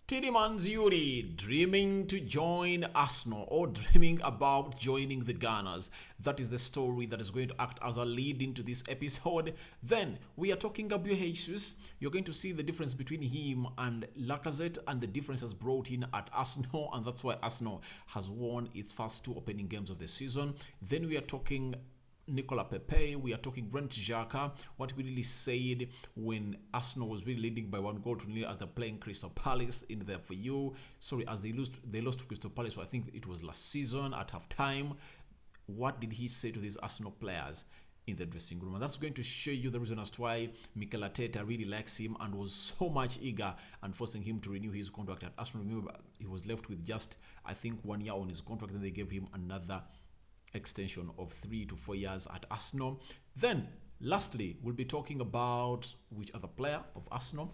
Tielemans Youri dreaming to join Arsenal or dreaming about joining the Gunners. That is the story that is going to act as a lead into this episode. Then we are talking Gabriel Jesus. You're going to see the difference between him and Lacazette and the difference has brought in at Arsenal, and that's why Arsenal has won its first two opening games of the season. Then we are talking Pepe, we are talking Brent Xhaka, what we really said when Arsenal was really leading by 1-0 as they're playing Crystal Palace in there for you. Sorry, as they lost to Crystal Palace, so I think it was last season at half time. What did he say to these Arsenal players in the dressing room? And that's going to show you the reason as to why Mikel Arteta really likes him and was so much eager and forcing him to renew his contract at Arsenal. Remember, he was left with just, I think, 1 year on his contract, and they gave him another extension of 3 to 4 years at Arsenal. Then lastly, we'll be talking about which other player of Arsenal,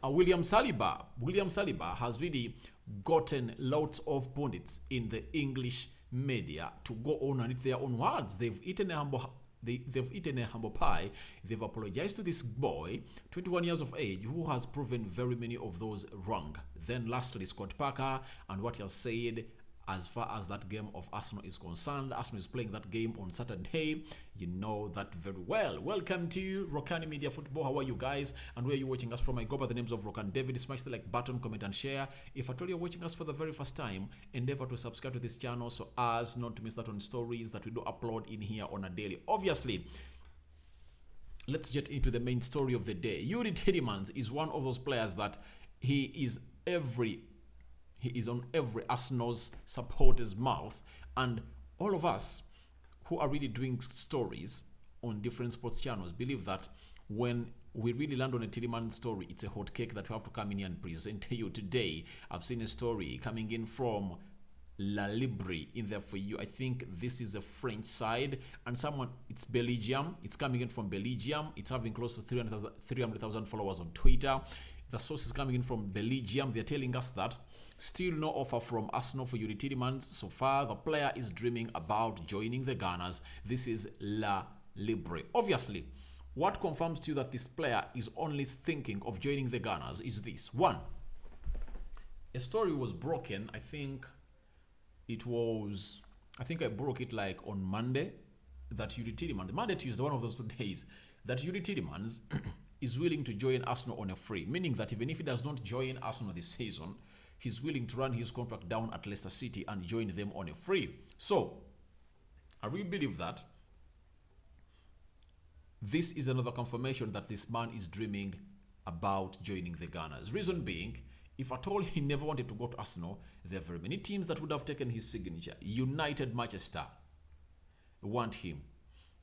William Saliba. William Saliba has really gotten lots of pundits in the English media to go on and eat their own words. They've eaten a humble pie. They've apologized to this boy, 21 years of age, who has proven very many of those wrong. Then lastly, Scott Parker and what he has said as far as that game of Arsenal is concerned. Arsenal is playing that game on Saturday. You know that very well. Welcome to Rokani Media Football. How are you guys? And where are you watching us from? I go by the names of Rokani David. Smash the like button, comment and share. If at all you're watching us for the very first time, endeavor to subscribe to this channel so as not to miss out on stories that we do upload in here on a daily. Obviously, let's get into the main story of the day. Youri Tielemans is one of those players that he is on every Arsenal's supporter's mouth, and all of us who are really doing stories on different sports channels believe that when we really land on a Tielemans story, it's a hot cake that we have to come in here and present to you today. I've seen a story coming in from La Libre in there for you. I think this is a French side, and it's Belgium. It's coming in from Belgium. It's having close to 300,000 followers on Twitter. The source is coming in from Belgium. They're telling us that still no offer from Arsenal for Youri Tielemans. So far, the player is dreaming about joining the Gunners. This is La Libre. Obviously, what confirms to you that this player is only thinking of joining the Gunners is this. One, a story was broken. I think I broke it like on Monday, that Youri Tielemans, Monday, Tuesday, one of those 2 days, that Youri Tielemans is willing to join Arsenal on a free, meaning that even if he does not join Arsenal this season, he's willing to run his contract down at Leicester City and join them on a free. So, I really believe that this is another confirmation that this man is dreaming about joining the Gunners. Reason being, if at all he never wanted to go to Arsenal, there are very many teams that would have taken his signature. United, Manchester want him.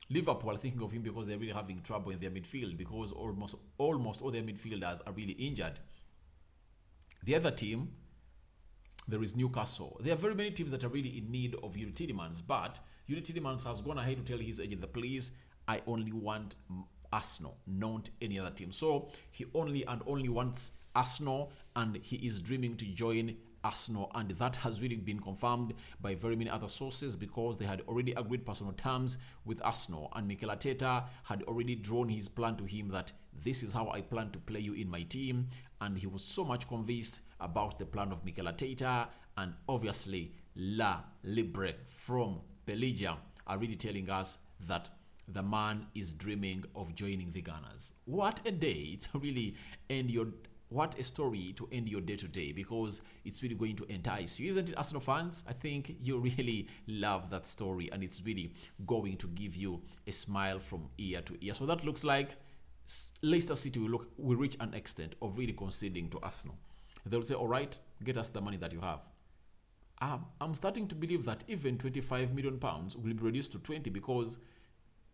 Liverpool are thinking of him because they're really having trouble in their midfield, because almost all their midfielders are really injured. The other team, there is Newcastle. There are very many teams that are really in need of Youri Tielemans, but Youri Tielemans has gone ahead to tell his agent, please, I only want Arsenal, not any other team. So he only wants Arsenal, and he is dreaming to join Arsenal, and that has really been confirmed by very many other sources, because they had already agreed personal terms with Arsenal, and Mikel Arteta had already drawn his plan to him that this is how I plan to play you in my team, and he was so much convinced about the plan of Mikel Arteta. And obviously La Libre from Belgium are really telling us that the man is dreaming of joining the Gunners. What a day to really what a story to end your day today, because it's really going to entice you, isn't it, Arsenal fans? I think you really love that story, and it's really going to give you a smile from ear to ear. So that looks like Leicester City will reach an extent of really conceding to Arsenal. They'll say, all right, get us the money that you have. I'm starting to believe that even £25 million will be reduced to 20, because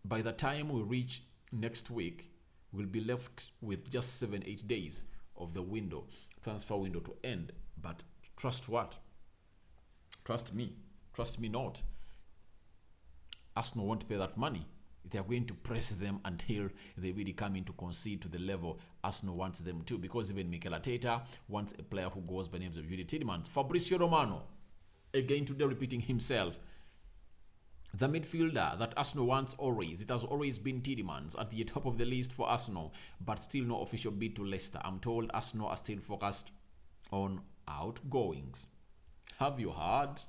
by the time we reach next week, we'll be left with just 7-8 days of the transfer window to end. But trust what? Trust me not. Arsenal won't pay that money. They are going to press them until they really come in to concede to the level Arsenal wants them to, because even Mikel Arteta wants a player who goes by names of Youri Tielemans. Fabrizio Romano, again today repeating himself, the midfielder that Arsenal wants always. It has always been Tielemans at the top of the list for Arsenal, but still no official bid to Leicester. I'm told Arsenal are still focused on outgoings. Have you heard?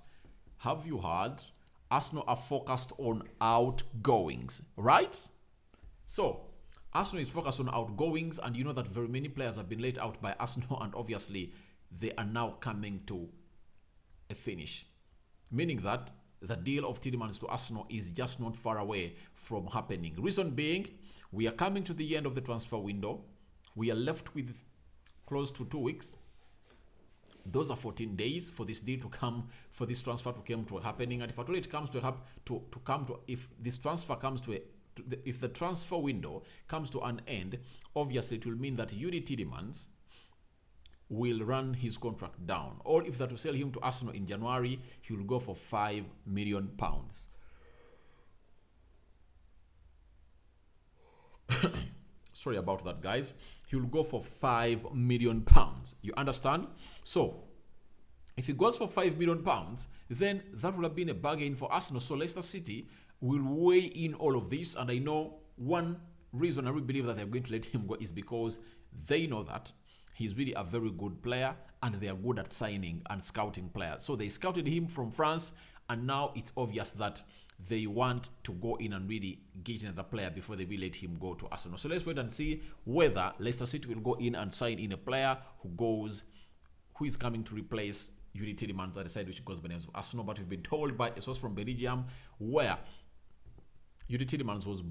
Have you heard? Arsenal are focused on outgoings, right? So, Arsenal is focused on outgoings, and you know that very many players have been let out by Arsenal, and obviously they are now coming to a finish. Meaning that the deal of Tielemans to Arsenal is just not far away from happening. Reason being, we are coming to the end of the transfer window. We are left with close to 2 weeks. Those are 14 days for this deal to come, for this transfer to come to happening. And if at all it comes if this transfer comes to if the transfer window comes to an end, obviously it will mean that Youri Tielemans will run his contract down. Or if that will sell him to Arsenal in January, he will go for £5 million. Sorry about that, guys. He will go for £5 million. You understand? So, if he goes for £5 million, then that would have been a bargain for Arsenal. So Leicester City will weigh in all of this. And I know one reason I really believe that they're going to let him go is because they know that he's really a very good player and they are good at signing and scouting players. So they scouted him from France, and now it's obvious that they want to go in and really get another player before they will let him go to Arsenal. So let's wait and see whether Leicester City will go in and sign in a player who is coming to replace Youri Tielemans at the side, which goes by the names of Arsenal. But we've been told by a source from Belgium, where Youri Tielemans was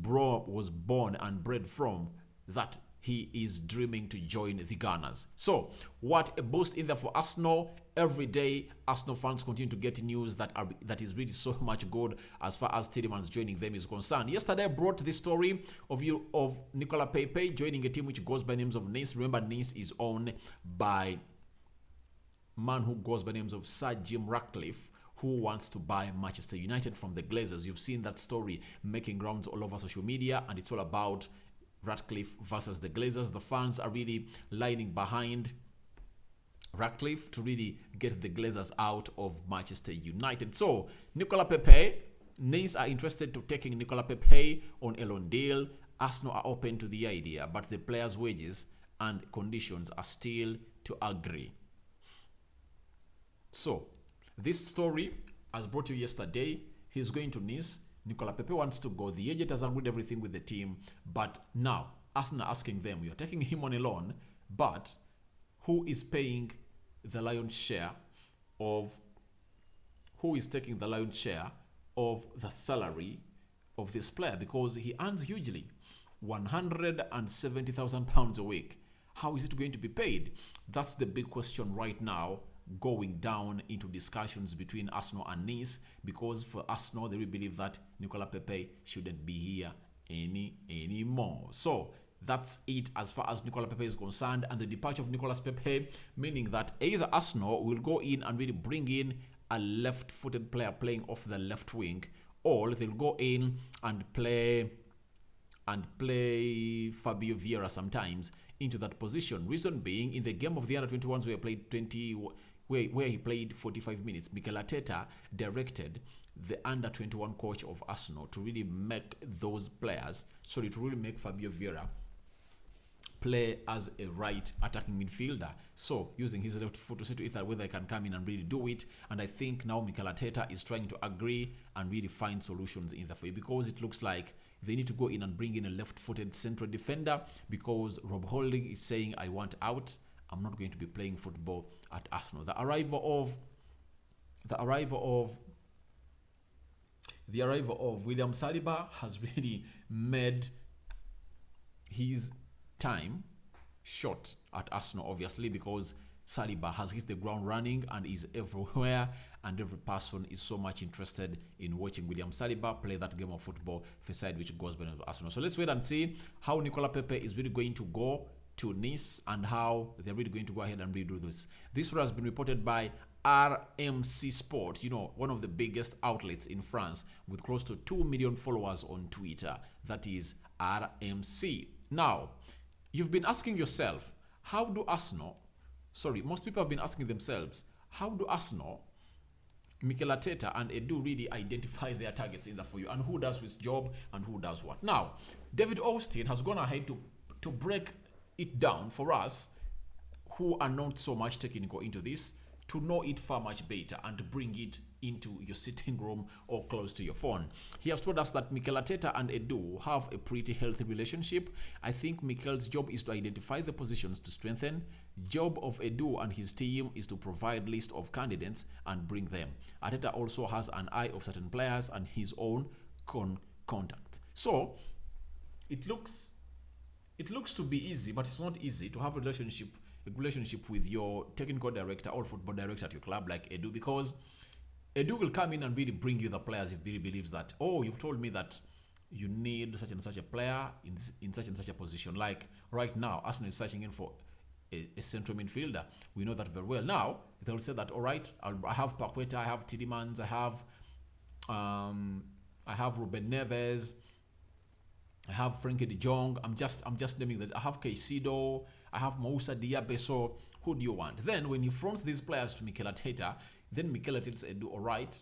born and bred from, that he is dreaming to join the Gunners. So, what a boost in there for Arsenal. Every day, Arsenal fans continue to get news that is really so much good as far as Tielemans joining them is concerned. Yesterday, I brought the story of Nicolas Pepe joining a team which goes by names of Nice. Remember, Nice is owned by a man who goes by names of Sir Jim Ratcliffe, who wants to buy Manchester United from the Glazers. You've seen that story making rounds all over social media, and it's all about Ratcliffe versus the Glazers. The fans are really lining behind Ratcliffe to really get the Glazers out of Manchester United. So, Nicolas Pepe, Nice are interested to taking Nicolas Pepe on a loan deal. Arsenal are open to the idea, but the players' wages and conditions are still to agree. So, this story, as brought to you yesterday, he's going to Nice. Nicolas Pepe wants to go. The agent has agreed everything with the team, but now Arsenal are asking them, you're taking him on a loan, but who is paying the lion's share of the salary of this player? Because he earns hugely, £170,000 a week. How is it going to be paid? That's the big question right now, going down into discussions between Arsenal and Nice, because for Arsenal, they really believe that Nicolas Pepe shouldn't be here anymore. So that's it as far as Nicolas Pepe is concerned, and the departure of Nicolas Pepe, meaning that either Arsenal will go in and really bring in a left-footed player playing off the left wing, or they'll go in and play Fabio Vieira sometimes into that position. Reason being, in the game of the under-21s where he played 45 minutes, Mikel Arteta directed the under-21 coach of Arsenal to really make Fabio Vieira play as a right attacking midfielder. So, using his left foot to see to it that whether he can come in and really do it. And I think now Mikel Arteta is trying to agree and really find solutions in the field, because it looks like they need to go in and bring in a left-footed central defender, because Rob Holding is saying, I want out. I'm not going to be playing football at Arsenal. The arrival of William Saliba has really made his time short at Arsenal, obviously, because Saliba has hit the ground running and is everywhere, and every person is so much interested in watching William Saliba play that game of football for side which goes by Arsenal. So let's wait and see how Nicolas Pepe is really going to go to Nice and how they're really going to go ahead and redo this. This has been reported by RMC Sport, one of the biggest outlets in France with close to 2 million followers on Twitter. That is RMC. Now, you've been asking yourself, most people have been asking themselves, how do Arsenal, Mikel Arteta and Edu really identify their targets in the for you, and who does which job and who does what? Now, David Austin has gone ahead to break it down for us, who are not so much technical into this to know it far much better and bring it into your sitting room or close to your phone. He has told us that Mikel Arteta and Edu have a pretty healthy relationship. I think Mikel's job is to identify the positions to strengthen. Job of Edu and his team is to provide list of candidates and bring them. Arteta also has an eye of certain players and his own contact. So it looks to be easy, but it's not easy to have a relationship with your technical director or football director at your club like Edu, because Edu will come in and really bring you the players if he believes that, oh, you've told me that you need such and such a player in such and such a position. Like right now, Arsenal is searching in for a central midfielder. We know that very well. Now they'll say that, all right, I have Paqueta, I have Tielemans, I have Ruben Neves, I have Frankie de Jong. I'm just naming that. I have Caicedo, I have Moussa Diaby. So who do you want? Then when he fronts these players to Mikel Arteta, then Mikel Arteta said, all right,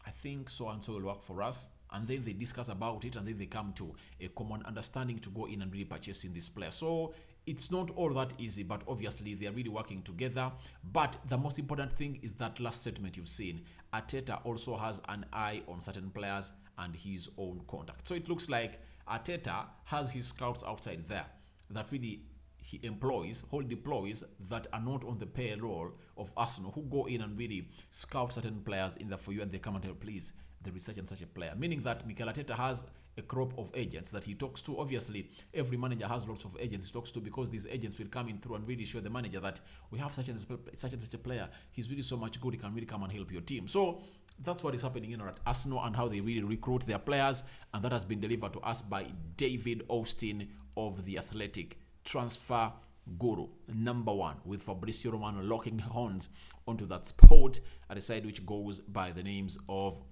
I think so and so will work for us. And then they discuss about it, and then they come to a common understanding to go in and really purchasing this player. So it's not all that easy, but obviously they are really working together. But the most important thing is that last statement you've seen. Arteta also has an eye on certain players and his own contact. So it looks like Arteta has his scouts outside there that really he employs, or deploys, that are not on the payroll of Arsenal, who go in and really scout certain players in there for you, and they come and tell, please, there is such and such a player. Meaning that Mikel Arteta has a crop of agents that he talks to. Obviously, every manager has lots of agents he talks to, because these agents will come in through and really show the manager that we have such and such a player. He's really so much good, he can really come and help your team. So that's what is happening at Arsenal and how they really recruit their players, and that has been delivered to us by David Austin of The Athletic, transfer guru number one, with Fabrizio Romano locking horns onto that sport at a side which goes by the names of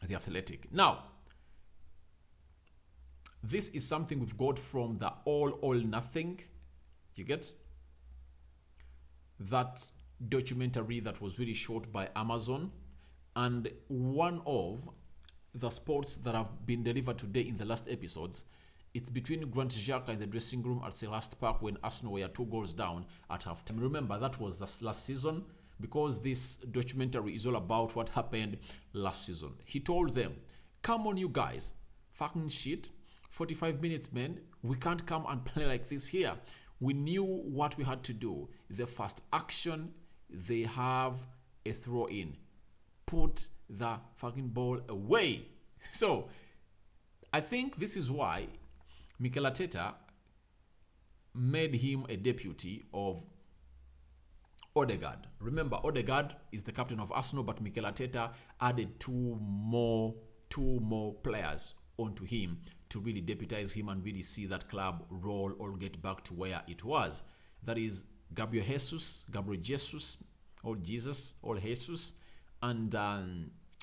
The Athletic. Now, this is something we've got from the All or Nothing, you get? That documentary that was really shot by Amazon, and one of the sports that have been delivered today in the last episodes, it's between Granit Xhaka in the dressing room at Selhurst Park when Arsenal were 2 goals down at halftime. Remember, that was the last season, because this documentary is all about what happened last season. He told them, come on you guys, fucking shit, 45 minutes, man, we can't come and play like this here. We knew what we had to do. The first action, they have a throw in. Put the fucking ball away. So, I think this is why Mikel Arteta made him a deputy of Odegaard. Remember, Odegaard is the captain of Arsenal, but Mikel Arteta added two more players onto him to really deputize him and really see that club roll or get back to where it was. That is Gabriel Jesus, and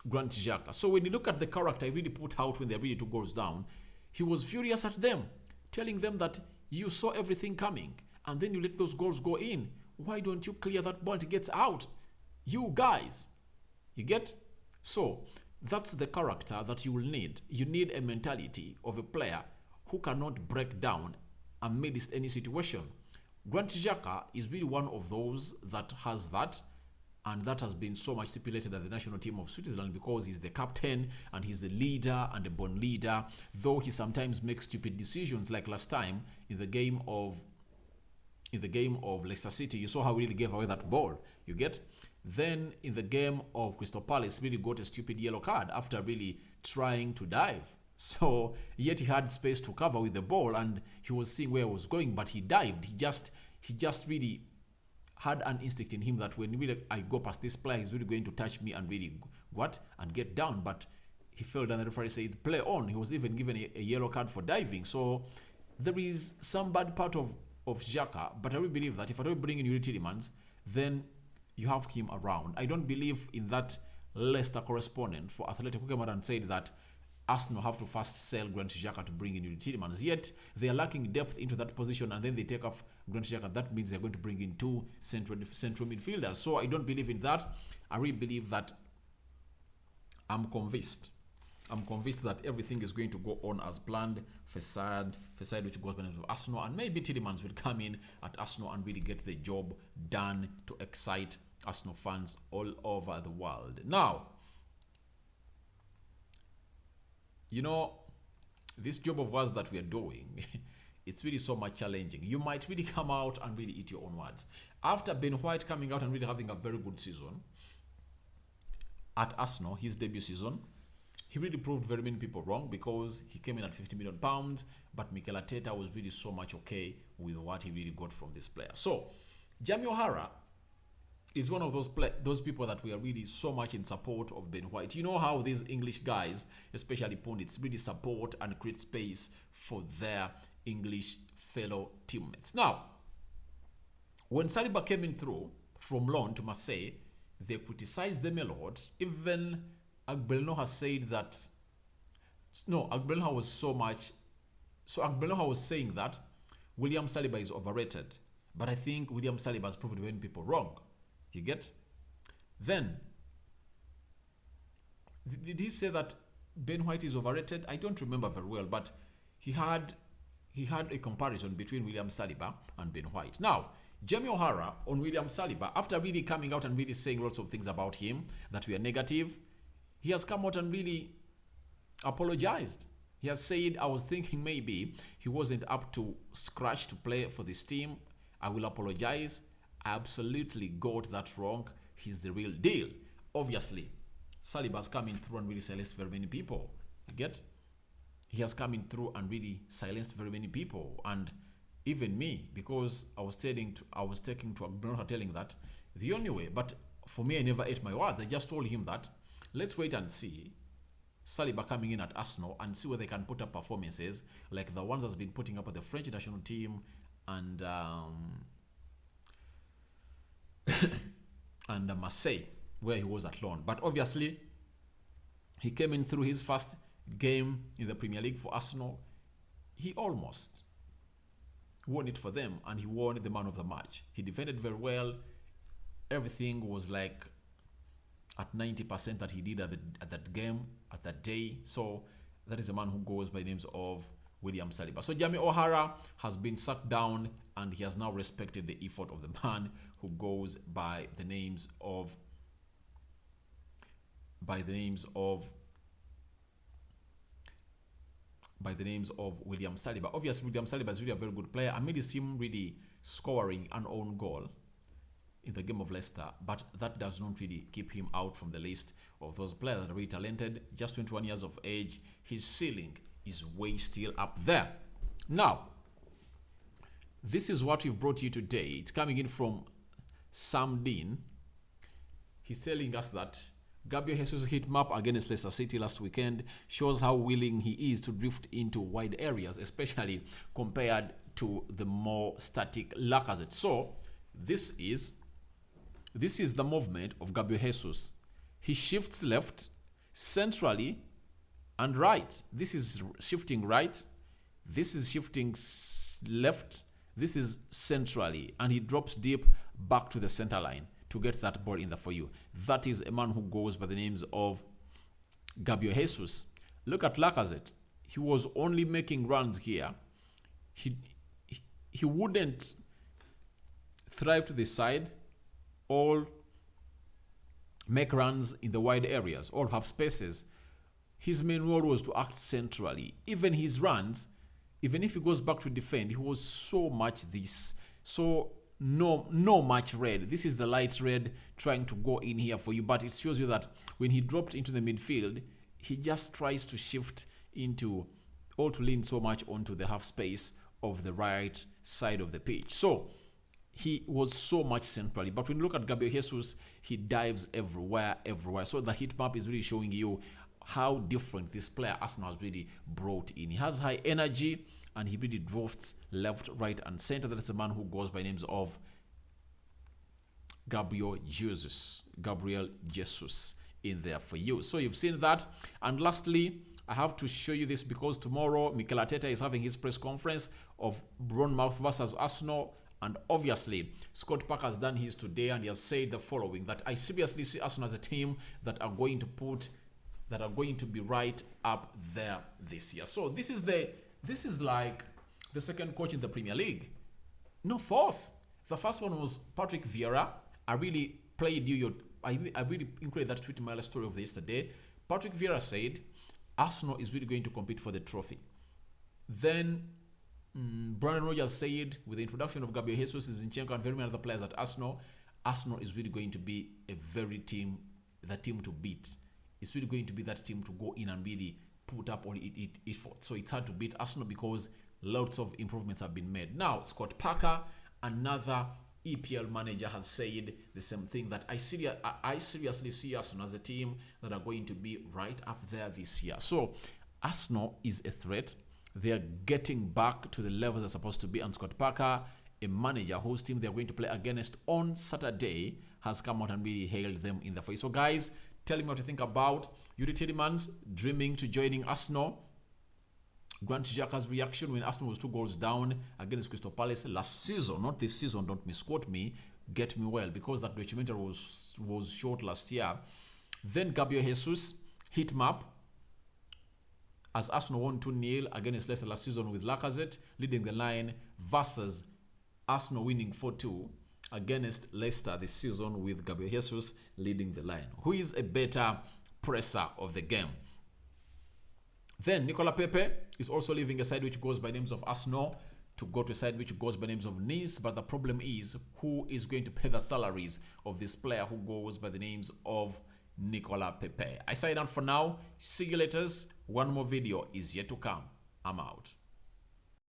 Granit Xhaka. So when you look at the character he really put out when they're really 2 goals down, he was furious at them, telling them that you saw everything coming and then you let those goals go in. Why don't you clear that ball until it gets out? You guys. You get? So that's the character that you will need. You need a mentality of a player who cannot break down amidst any situation. Granit Xhaka is really one of those that has that, and that has been so much stipulated at the national team of Switzerland because he's the captain and he's the leader and a born leader, though he sometimes makes stupid decisions, like last time in the game of Leicester City. You saw how he really gave away that ball, you get? Then in the game of Crystal Palace, really got a stupid yellow card after really trying to dive. So yet he had space to cover with the ball and he was seeing where he was going, but he dived. He just really had an instinct in him that when really I go past this player, he's really going to touch me and really and get down. But he fell down. The referee said, play on. He was even given a yellow card for diving. So there is some bad part of Xhaka, but I really believe that if I don't bring in Youri Tielemans, then you have him around. I don't believe in that Leicester correspondent for Athletic who came out and said that Arsenal have to first sell Granit Xhaka to bring in Youri Tielemans. Yet they are lacking depth into that position, and then they take off Granit Xhaka. That means they're going to bring in 2 central midfielders. So I don't believe in that. I really believe that I'm convinced I'm convinced that everything is going to go on as planned. Facade which goes by the name of Arsenal, and maybe Tielemans will come in at Arsenal and really get the job done to excite Arsenal fans all over the world. Now, you know, this job of ours that we are doing, it's really so much challenging. You might really come out and really eat your own words. After Ben White coming out and really having a very good season at Arsenal, his debut season, he really proved very many people wrong because he came in at £50 million, but Mikel Arteta was really so much okay with what he really got from this player. So, Jamie O'Hara is one of those people that we are really so much in support of Ben White. You know how these English guys, especially pundits, really support and create space for their English fellow teammates. Now, when Saliba came in through from loan to Marseille, they criticized them a lot. Even Agbelno has said that, no, Agbelno was Agbelno was saying that William Saliba is overrated. But I think William Saliba has proved many people wrong. You get? Then, did he say that Ben White is overrated? I don't remember very well, but he had a comparison between William Saliba and Ben White. Now, Jamie O'Hara on William Saliba, after really coming out and really saying lots of things about him that were negative, he has come out and really apologized. He has said, I was thinking maybe he wasn't up to scratch to play for this team. I will apologize. I absolutely got that wrong. He's the real deal. Obviously, Saliba's coming through and really silenced very many people. You get? He has come in through and really silenced very many people. And even me, because I was taking to Agbonha telling that the only way, but for me, I never ate my words. I just told him that let's wait and see Saliba coming in at Arsenal and see where they can put up performances like the ones that's been putting up at the French national team and and Marseille, where he was at loan. But obviously, he came in through his first game in the Premier League for Arsenal. He almost won it for them, and he won the man of the match. He defended very well. Everything was like at 90% that he did at that game, at that day. So that is a man who goes by the names of William Saliba. So Jamie O'Hara has been sat down, and he has now respected the effort of the man who goes by the names of William Saliba. Obviously, William Saliba is really a very good player. I made him really scoring an own goal in the game of Leicester, but that does not really keep him out from the list of those players that are really talented. Just 21 years of age, his ceiling is way still up there. Now, this is what we've brought you today. It's coming in from Sam Dean. He's telling us that Gabriel Jesus' hit map against Leicester City last weekend shows how willing he is to drift into wide areas, especially compared to the more static Lacazette. So, this is the movement of Gabriel Jesus. He shifts left, centrally, and right. This is shifting right. This is shifting left. This is centrally. And he drops deep back to the center line to get that ball in there for you. That is a man who goes by the names of Gabriel Jesus. Look at Lacazette. He was only making runs here. He wouldn't thrive to the side or make runs in the wide areas or have spaces. His main role was to act centrally. Even his runs, even if he goes back to defend, he was so much this. So no much red. This is the light red trying to go in here for you, but it shows you that when he dropped into the midfield, he just tries to shift into or to lean so much onto the half space of the right side of the pitch. So he was so much centrally. But when you look at Gabriel Jesus, he dives everywhere. So the heat map is really showing you how different this player Arsenal has really brought in. He has high energy, and he really drifts left, right, and center. That is a man who goes by names of Gabriel Jesus in there for you. So you've seen that. And lastly, I have to show you this because tomorrow Mikel Arteta is having his press conference of Bournemouth versus Arsenal. And obviously, Scott Parker has done his today, and he has said the following, that I seriously see Arsenal as a team that are going to put that are going to be right up there this year. So this is like the second coach in the Premier League. No, fourth. The first one was Patrick Vieira. I really played you I really included that tweet in my last story of yesterday. Patrick Vieira said Arsenal is really going to compete for the trophy. Then Brandon Rodgers said, with the introduction of Gabriel Jesus, Zinchenko, and very many other players at Arsenal is really going to be the team to beat. It's really going to be that team to go in and really put up all effort. So it's hard to beat Arsenal because lots of improvements have been made. Now, Scott Parker, another EPL manager, has said the same thing, that I seriously see Arsenal as a team that are going to be right up there this year. So Arsenal is a threat. They are getting back to the level they're supposed to be. And Scott Parker, a manager whose team they're going to play against on Saturday, has come out and really hailed them in the face. So guys, tell me what you think about Youri Tielemans dreaming to joining Arsenal. Grant Xhaka's reaction when Arsenal was 2 goals down against Crystal Palace last season, not this season, don't misquote me, get me well, because that documentary was short last year. Then Gabriel Jesus hit him up as Arsenal won 2-0 against Leicester last season with Lacazette leading the line, versus Arsenal winning 4-2 against Leicester this season with Gabriel Jesus leading the line. Who is a better presser of the game? Then Nicolas Pepe is also leaving a side which goes by names of Arsenal to go to a side which goes by names of Nice. But the problem is, who is going to pay the salaries of this player who goes by the names of Nicolas Pepe? I sign out for now. See you later. One more video is yet to come. I'm out.